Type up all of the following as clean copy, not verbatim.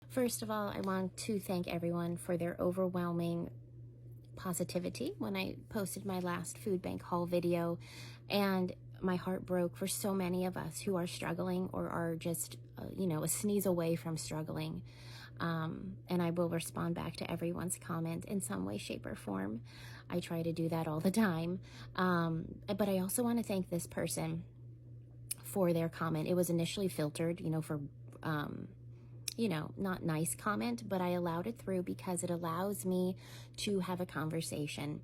First of all, I want to thank everyone for their overwhelming positivity when I posted my last food bank haul video, and my heart broke for so many of us who are struggling or are just, a sneeze away from struggling. And I will respond back to everyone's comment in some way, shape, or form. I try to do that all the time. But I also want to thank this person for their comment. It was initially filtered, for not nice comment, but I allowed it through because it allows me to have a conversation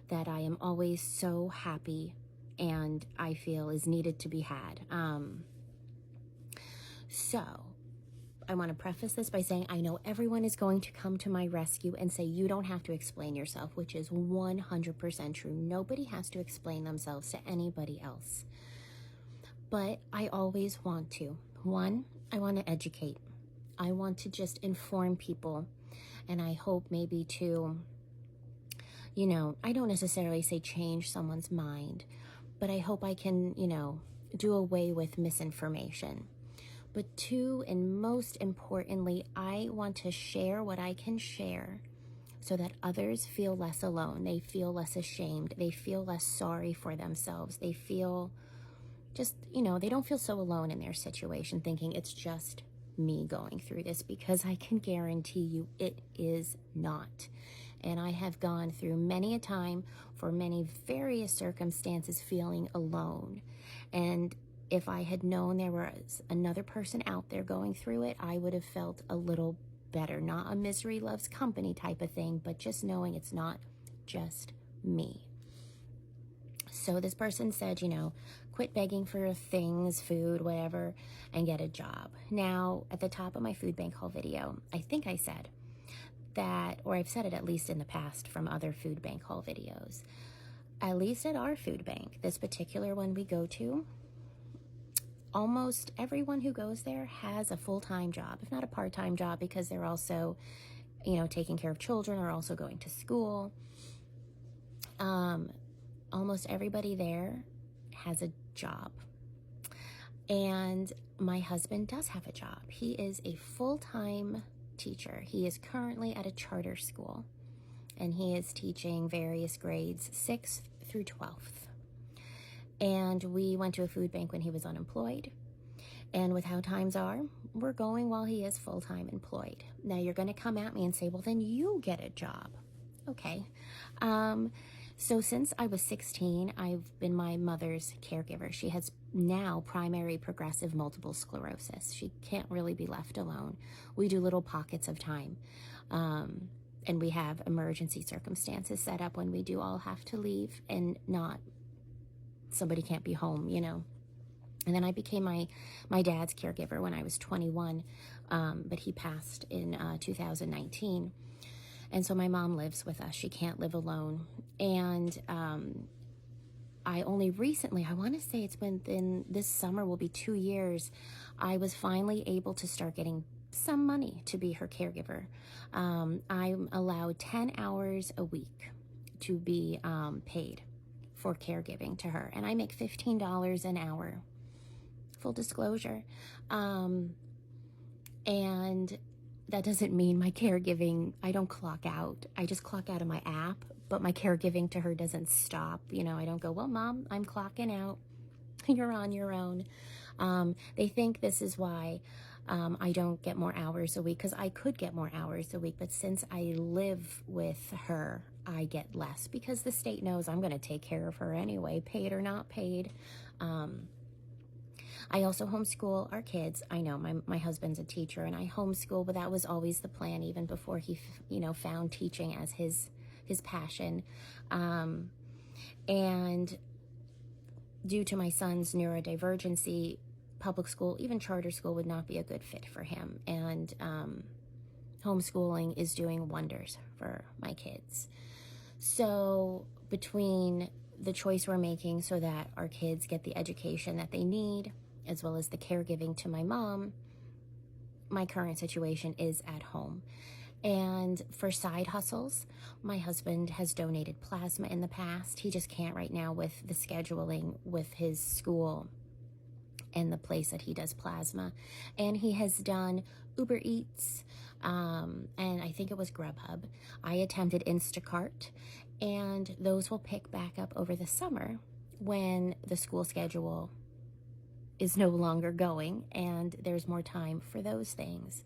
that I am always so happy and I feel is needed to be had. So I want to preface this by saying I know everyone is going to come to my rescue and say you don't have to explain yourself, which is 100% true. Nobody has to explain themselves to anybody else. But I always want to. One, I want to educate. I want to just inform people, and I hope maybe to, I don't necessarily say change someone's mind, but I hope I can, do away with misinformation. But two, and most importantly, I want to share what I can share so that others feel less alone. They feel less ashamed. They feel less sorry for themselves. They feel just, they don't feel so alone in their situation, thinking it's just me going through this, because I can guarantee you it is not. And I have gone through many a time for many various circumstances feeling alone. And if I had known there was another person out there going through it, I would have felt a little better. Not a misery loves company type of thing, but just knowing it's not just me. So this person said, quit begging for things, food, whatever, and get a job. Now, at the top of my food bank haul video, I think I said that, or I've said it at least in the past from other food bank haul videos, at least at our food bank, this particular one we go to, almost everyone who goes there has a full-time job, if not a part-time job, because they're also, taking care of children or also going to school. Almost everybody there has a job. And my husband does have a job. He is a full-time teacher. He is currently at a charter school, and he is teaching various grades 6th through 12th. And we went to a food bank when he was unemployed. And with how times are, we're going while he is full-time employed. Now you're going to come at me and say, well, then you get a job. Okay. So since I was 16, I've been my mother's caregiver. She has now primary progressive multiple sclerosis. She can't really be left alone. We do little pockets of time. And we have emergency circumstances set up when we do all have to leave and not somebody can't be home, And then I became my dad's caregiver when I was 21, but he passed in 2019. And so my mom lives with us. She can't live alone. And I only recently, I want to say it's been this summer will be 2 years, I was finally able to start getting some money to be her caregiver. I'm allowed 10 hours a week to be paid for caregiving to her. And I make $15 an hour. Full disclosure. And that doesn't mean my caregiving, I don't clock out. I just clock out of my app, but my caregiving to her doesn't stop. I don't go, well, Mom, I'm clocking out. You're on your own. They think this is why I don't get more hours a week, because I could get more hours a week, but since I live with her, I get less because the state knows I'm going to take care of her anyway, paid or not paid. I also homeschool our kids. I know my husband's a teacher and I homeschool, but that was always the plan even before he, found teaching as his passion. And due to my son's neurodivergency, public school, even charter school, would not be a good fit for him. And homeschooling is doing wonders for my kids. So between the choice we're making so that our kids get the education that they need, as well as the caregiving to my mom, my current situation is at home. And for side hustles, my husband has donated plasma in the past. He just can't right now with the scheduling with his school and the place that he does plasma. And he has done Uber Eats, and I think it was Grubhub. I attempted Instacart, and those will pick back up over the summer when the school schedule is no longer going and there's more time for those things.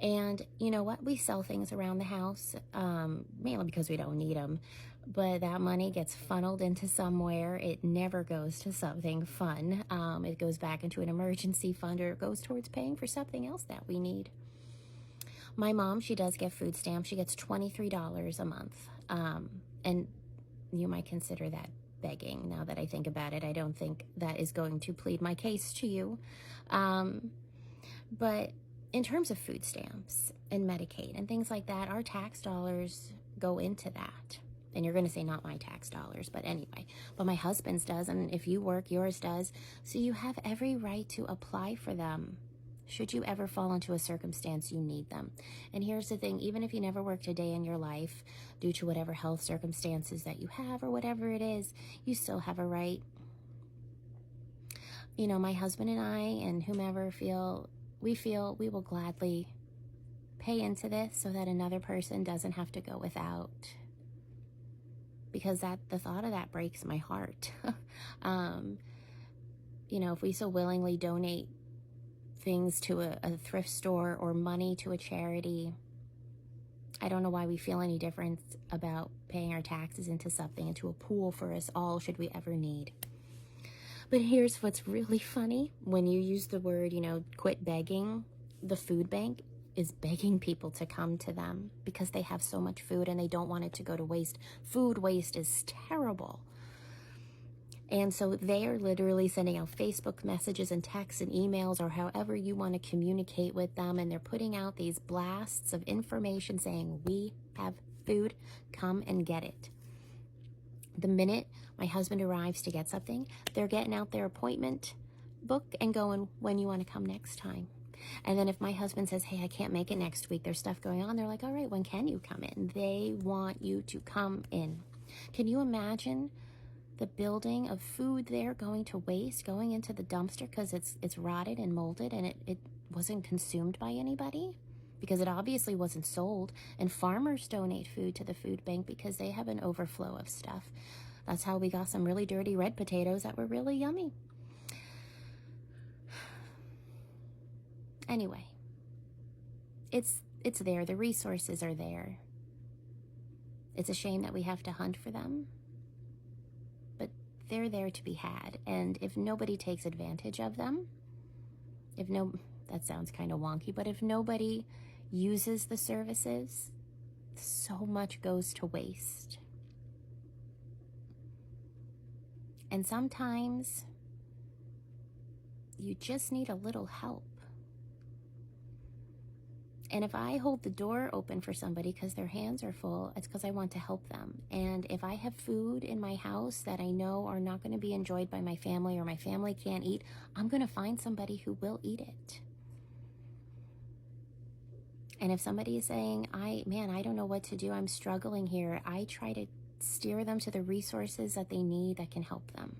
And you know what? We sell things around the house, mainly because we don't need them. But that money gets funneled into somewhere. It never goes to something fun. It goes back into an emergency fund, or it goes towards paying for something else that we need. My mom, she does get food stamps. She gets $23 a month. And you might consider that begging. Now that I think about it, I don't think that is going to plead my case to you. But in terms of food stamps and Medicaid and things like that, our tax dollars go into that. And you're going to say not my tax dollars, but anyway. But my husband's does, and if you work, yours does. So you have every right to apply for them should you ever fall into a circumstance you need them. And here's the thing, even if you never worked a day in your life due to whatever health circumstances that you have or whatever it is, you still have a right. You know, my husband and I and whomever feel we will gladly pay into this so that another person doesn't have to go without. Because the thought of that breaks my heart. You know, if we so willingly donate things to a thrift store or money to a charity, I don't know why we feel any difference about paying our taxes into something, into a pool for us all should we ever need. But here's what's really funny. When you use the word, you know, quit begging, the food bank is begging people to come to them because they have so much food and they don't want it to go to waste. Food waste is terrible. And so they are literally sending out Facebook messages and texts and emails or however you want to communicate with them. And they're putting out these blasts of information saying, we have food, come and get it. The minute my husband arrives to get something, they're getting out their appointment book and going, when you want to come next time. And then if my husband says, hey, I can't make it next week, there's stuff going on, they're like, all right, when can you come in? They want you to come in. Can you imagine the building of food there going to waste, going into the dumpster because it's rotted and molded and it wasn't consumed by anybody? Because it obviously wasn't sold. And farmers donate food to the food bank because they have an overflow of stuff. That's how we got some really dirty red potatoes that were really yummy. Anyway, it's there. The resources are there. It's a shame that we have to hunt for them, but they're there to be had. And if nobody takes advantage of them, that sounds kind of wonky, but if nobody uses the services, so much goes to waste. And sometimes you just need a little help. And if I hold the door open for somebody because their hands are full, it's because I want to help them. And if I have food in my house that I know are not going to be enjoyed by my family or my family can't eat, I'm going to find somebody who will eat it. And if somebody is saying, I don't know what to do, I'm struggling here, I try to steer them to the resources that they need that can help them.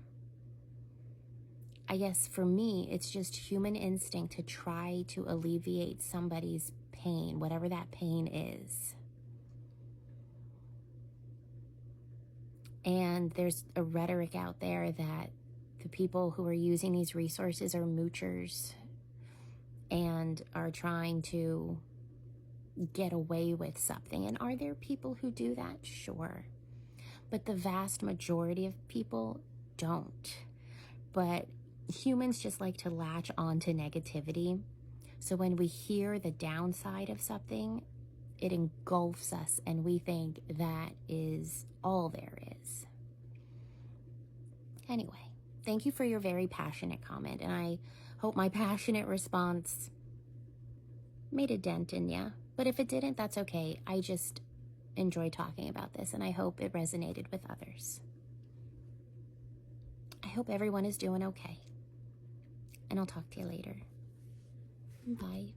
I guess for me, it's just human instinct to try to alleviate somebody's pain, whatever that pain is. And there's a rhetoric out there that the people who are using these resources are moochers and are trying to get away with something. And are there people who do that? Sure. But the vast majority of people don't. But humans just like to latch on to negativity. So when we hear the downside of something, it engulfs us and we think that is all there is. Anyway, thank you for your very passionate comment, and I hope my passionate response made a dent in ya. But if it didn't, that's okay. I just enjoy talking about this, and I hope it resonated with others. I hope everyone is doing okay. And I'll talk to you later. Bye.